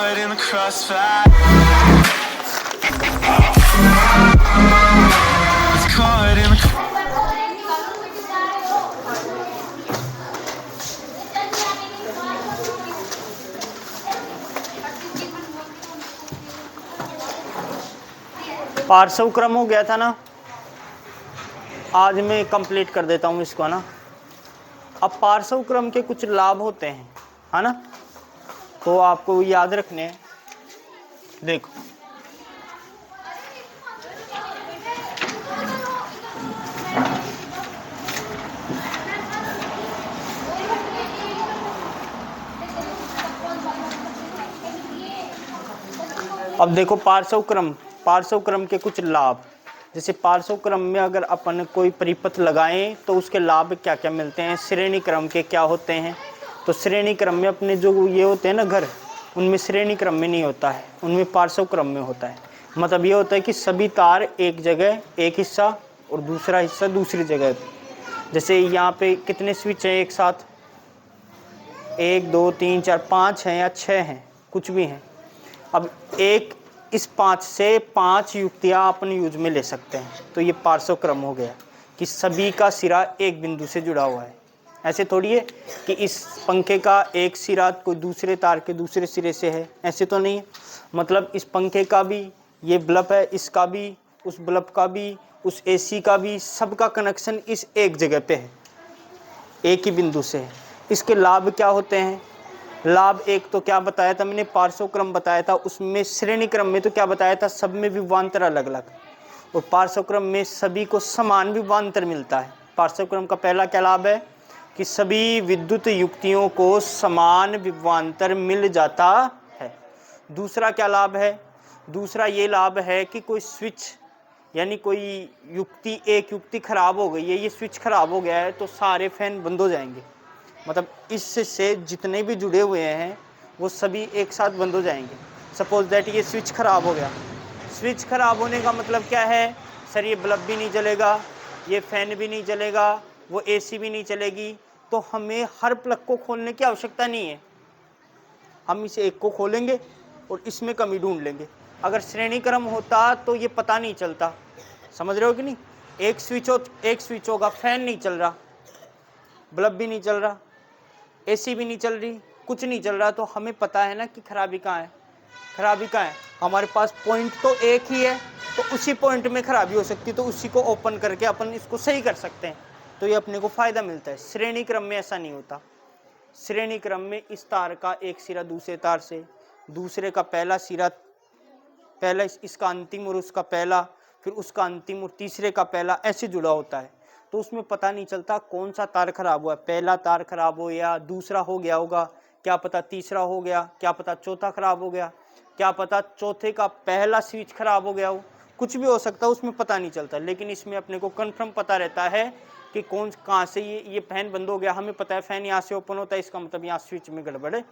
caught in the crossfire. Was caught in the पार्श्व क्रम हो गया था ना, आज मैं कंप्लीट कर देता हूँ इसको ना। अब पार्श्व क्रम के कुछ लाभ होते हैं, है ना, तो आपको याद रखने हैं। देखो अब देखो पार्श्व क्रम के कुछ लाभ। जैसे पार्श्व क्रम में अगर अपन कोई परिपथ लगाएं तो उसके लाभ क्या क्या मिलते हैं, श्रेणी क्रम के क्या होते हैं। तो श्रेणी क्रम में अपने जो ये होते हैं ना घर, उनमें श्रेणी क्रम में नहीं होता है, उनमें पार्श्व क्रम में होता है। मतलब ये होता है कि सभी तार एक जगह, एक हिस्सा और दूसरा हिस्सा दूसरी जगह पे। जैसे यहाँ पे कितने स्विच हैं एक साथ, 1 2 3 4 5 हैं या 6 हैं, कुछ भी हैं। अब एक इस 5 से 5 युक्तियाँ अपन यूज में ले सकते हैं। तो ये पार्श्व क्रम हो गया कि सभी का सिरा एक बिंदु से जुड़ा हुआ है। ऐसे थोड़ी है कि इस पंखे का एक सिरा कोई दूसरे तार के दूसरे सिरे से है, ऐसे तो नहीं है। मतलब इस पंखे का भी ये बल्ब है, इसका भी, उस बल्ब का भी, उस एसी का भी, सबका कनेक्शन इस एक जगह पे है, एक ही बिंदु से है। इसके लाभ क्या होते हैं? लाभ एक तो क्या बताया था मैंने, पार्श्व क्रम बताया था। उसमें श्रेणी क्रम में तो क्या बताया था, सब में विभवांतर अलग अलग, और पार्श्व क्रम में सभी को समान विभवांतर मिलता है। पार्श्व क्रम का पहला क्या लाभ है कि सभी विद्युत युक्तियों को समान विभवांतर मिल जाता है। दूसरा क्या लाभ है? दूसरा ये लाभ है कि कोई स्विच यानी कोई युक्ति, एक युक्ति खराब हो गई है, ये स्विच खराब हो गया है, तो सारे फैन बंद हो जाएंगे। मतलब इससे जितने भी जुड़े हुए हैं वो सभी एक साथ बंद हो जाएंगे। सपोज दैट ये स्विच खराब हो गया। स्विच खराब होने का मतलब क्या है सर, ये बल्ब भी नहीं जलेगा, ये फैन भी नहीं चलेगा, वो एसी भी नहीं चलेगी। तो हमें हर प्लग को खोलने की आवश्यकता नहीं है, हम इसे एक को खोलेंगे और इसमें कमी ढूंढ लेंगे। अगर श्रेणी क्रम होता तो ये पता नहीं चलता, समझ रहे हो कि नहीं। एक स्विच होगा, फैन नहीं चल रहा, बल्ब भी नहीं चल रहा, एसी भी नहीं चल रही, कुछ नहीं चल रहा, तो हमें पता है ना कि खराबी कहाँ है। खराबी कहाँ है? हमारे पास पॉइंट तो एक ही है, तो उसी पॉइंट में खराबी हो सकती है, तो उसी को ओपन करके अपन इसको सही कर सकते हैं। तो ये अपने को फायदा मिलता है। श्रेणी क्रम में ऐसा नहीं होता। श्रेणी क्रम में इस तार का एक सिरा दूसरे तार से, दूसरे का पहला सिरा, पहला इसका अंतिम और उसका पहला, फिर उसका अंतिम और तीसरे का पहला, ऐसे जुड़ा होता है। तो उसमें पता नहीं चलता कौन सा तार खराब हुआ है, पहला तार खराब हो या दूसरा हो गया होगा, क्या पता तीसरा हो गया, क्या पता चौथा खराब हो गया, क्या पता चौथे का पहला स्विच खराब हो गया हो, कुछ भी हो सकता है, उसमें पता नहीं चलता। लेकिन इसमें अपने को कंफर्म पता रहता है कि कौन कहाँ से ये फैन बंद हो गया। हमें पता है फैन यहाँ से ओपन होता है, इसका मतलब यहाँ स्विच में गड़बड़ है,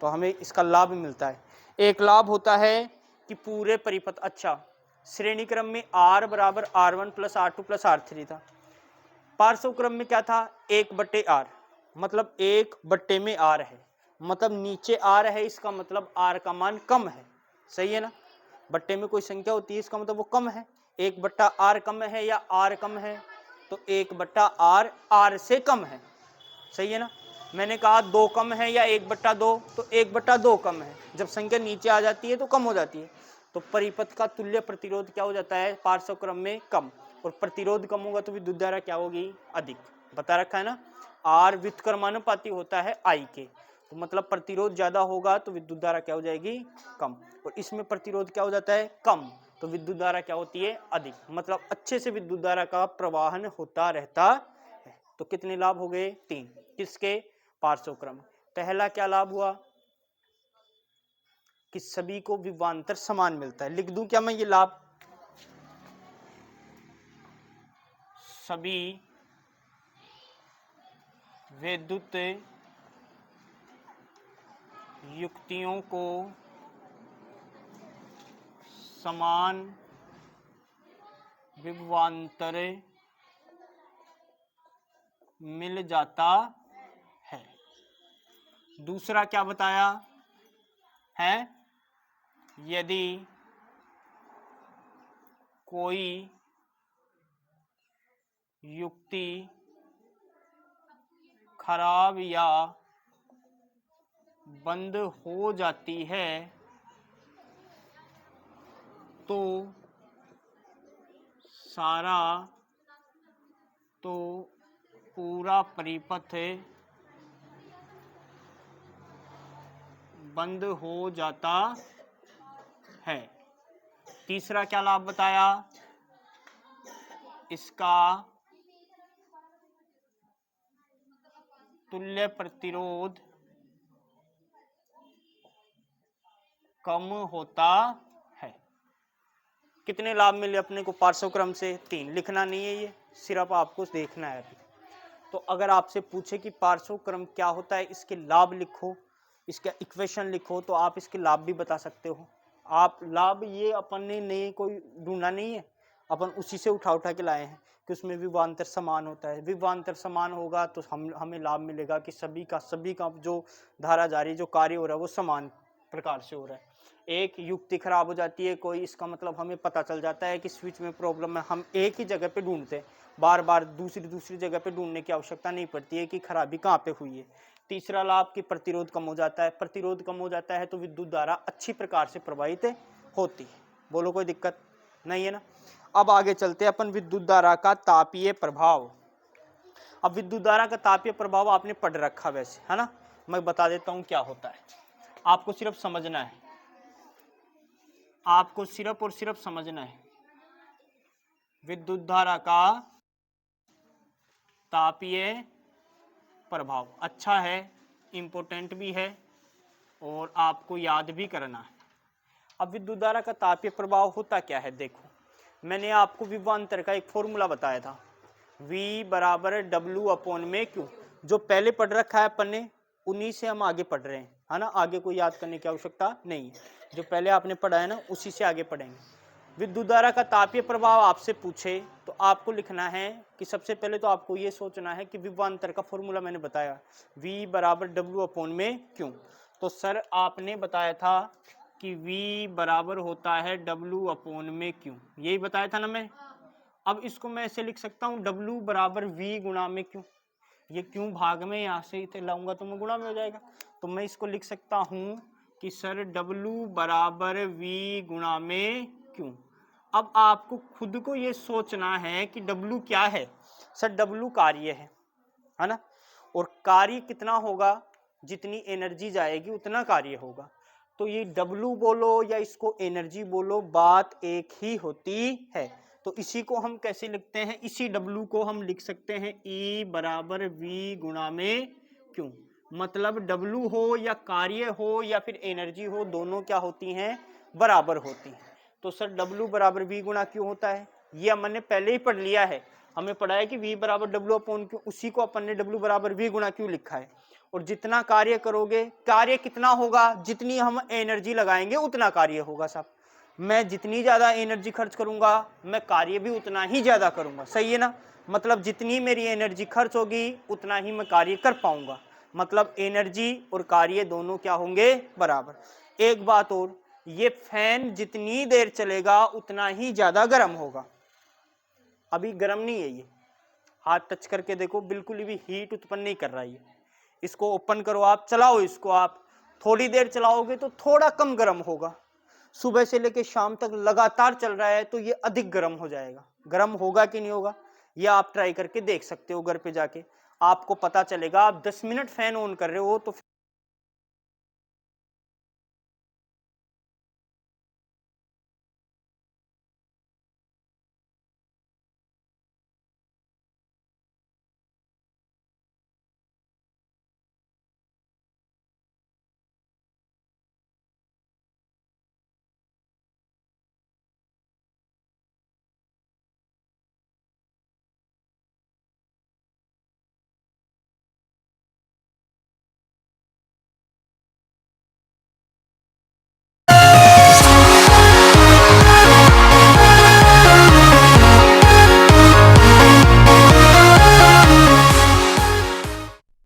तो हमें इसका लाभ मिलता है। एक लाभ होता है कि पूरे परिपथ, अच्छा श्रेणी क्रम में R बराबर R1 plus R2 plus R3 था। पार्श्व क्रम में क्या था, 1/R, मतलब 1/में R है, मतलब नीचे R है, इसका मतलब R का मान कम है, सही है ना। बट्टे में कोई संख्या होती है, इसका मतलब वो कम है। 1/R कम है या R कम है, तो 1/R R से कम है, सही है ना। मैंने कहा 2 कम है या 1/2, तो 1/2 कम है। जब संख्या नीचे आ जाती है तो कम हो जाती है। तो परिपथ का तुल्य प्रतिरोध क्या हो जाता है पार्श्व क्रम में, कम। और प्रतिरोध कम होगा तो विद्युत धारा क्या होगी, अधिक। बता रखा है ना, R व्युत्क्रमानुपाती होता है I के। तो मतलब प्रतिरोध ज्यादा होगा तो विद्युत धारा क्या हो जाएगी, कम। और इसमें प्रतिरोध क्या हो जाता है, कम, तो विद्युत धारा क्या होती है, अधिक। मतलब अच्छे से विद्युत धारा का प्रवाहन होता रहता है। तो कितने लाभ हो गए, 3। किसके, पार्श्व क्रम। पहला क्या लाभ हुआ कि सभी को विभवांतर समान मिलता है। लिख दूं क्या मैं ये लाभ, सभी विद्युत युक्तियों को समान विभवांतर मिल जाता है। दूसरा क्या बताया है यदि कोई युक्ति खराब या बंद हो जाती है तो पूरा परिपथ बंद हो जाता है। तीसरा क्या लाभ बताया? इसका तुल्य प्रतिरोध कम होता है। कितने लाभ मिले अपने को पार्श्व क्रम से? 3। लिखना नहीं है, ये सिर्फ आपको देखना है अभी। तो अगर आपसे पूछे कि पार्श्व क्रम क्या होता है, इसके लाभ लिखो, इसका इक्वेशन लिखो, तो आप इसके लाभ भी बता सकते हो। आप लाभ ये अपन ने नहीं कोई ढूंढना नहीं है, अपन उसी से उठा के लाए हैं कि उसमें विभवांतर समान होता है। विभवांतर समान होगा तो हमें लाभ मिलेगा कि सभी का जो धारा जारी जो कार्य हो रहा है वो समान प्रकार से हो रहा है। एक युक्ति खराब हो जाती है कोई, इसका मतलब हमें पता चल जाता है कि स्विच में प्रॉब्लम है। हम एक ही जगह पे ढूंढते हैं, बार बार दूसरी जगह पे ढूंढने की आवश्यकता नहीं पड़ती है कि खराबी कहाँ पे हुई है। तीसरा लाभ कि प्रतिरोध कम हो जाता है। प्रतिरोध कम हो जाता है तो विद्युत धारा अच्छी प्रकार से प्रवाहित होती है। बोलो कोई दिक्कत नहीं है ना। अब आगे चलते हैं अपन विद्युत धारा का तापीय प्रभाव। अब विद्युत धारा का तापीय प्रभाव आपने पढ़ रखा वैसे, है ना। मैं बता देता हूं क्या होता है, आपको सिर्फ समझना है, आपको सिर्फ और सिर्फ समझना है। विद्युत धारा का तापीय प्रभाव अच्छा है, इंपॉर्टेंट भी है और आपको याद भी करना है। अब विद्युत धारा का तापीय प्रभाव होता क्या है? देखो, मैंने आपको विभवांतर का एक फॉर्मूला बताया था, V बराबर W/Q। जो पहले पढ़ रखा है अपन ने, उन्हीं से हम आगे पढ़ रहे हैं, है ना। आगे कोई याद करने की आवश्यकता नहीं, जो पहले आपने पढ़ा है ना उसी से आगे पढ़ेंगे। विद्युत धारा का तापीय प्रभाव आपसे पूछे तो आपको लिखना है कि सबसे पहले तो आपको ये सोचना है कि विभवांतर का फॉर्मूला मैंने बताया, V बराबर W/Q। तो सर आपने बताया था कि V बराबर होता है W/Q, यही बताया था ना मैं। अब इसको मैं ऐसे लिख सकता हूँ W बराबर V गुणा में Q। ये क्यों भाग में यहाँ से इसे लाऊंगा तो मैं गुणा में हो जाएगा, तो मैं इसको लिख सकता हूँ कि सर W बराबर V गुणा में Q। अब आपको खुद को ये सोचना है कि W क्या है? सर W कार्य है ना, और कार्य कितना होगा? जितनी एनर्जी जाएगी उतना कार्य होगा। तो ये W बोलो या इसको एनर्जी बोलो, बात एक ही होती है। तो इसी को हम कैसे लिखते हैं? इसी W को हम लिख सकते हैं E बराबर V गुणा में Q। मतलब W हो या कार्य हो या फिर एनर्जी हो, दोनों क्या होती हैं? बराबर होती हैं। तो सर W बराबर V गुणा Q होता है, ये हमने पहले ही पढ़ लिया है। हमें पढ़ा है कि V बराबर W/Q, उसी को अपन ने W बराबर V गुणा Q लिखा है। और जितना कार्य करोगे, कार्य कितना होगा? जितनी हम एनर्जी लगाएंगे उतना कार्य होगा साहब। मैं जितनी ज्यादा एनर्जी खर्च करूंगा, मैं कार्य भी उतना ही ज्यादा करूंगा, सही है ना। मतलब जितनी मेरी एनर्जी खर्च होगी उतना ही मैं कार्य कर पाऊंगा। मतलब एनर्जी और कार्य दोनों क्या होंगे? बराबर। एक बात और, ये फैन जितनी देर चलेगा उतना ही ज्यादा गर्म होगा। अभी गर्म नहीं है ये, हाथ टच करके देखो, बिल्कुल भी हीट उत्पन्न नहीं कर रहा है। इसको ओपन करो, आप चलाओ इसको, आप थोड़ी देर चलाओगे तो थोड़ा कम गर्म होगा। सुबह से लेकर शाम तक लगातार चल रहा है तो ये अधिक गर्म हो जाएगा। गर्म होगा कि नहीं होगा, ये आप ट्राई करके देख सकते हो घर पे जाके, आपको पता चलेगा। आप 10 मिनट फैन ऑन कर रहे हो तो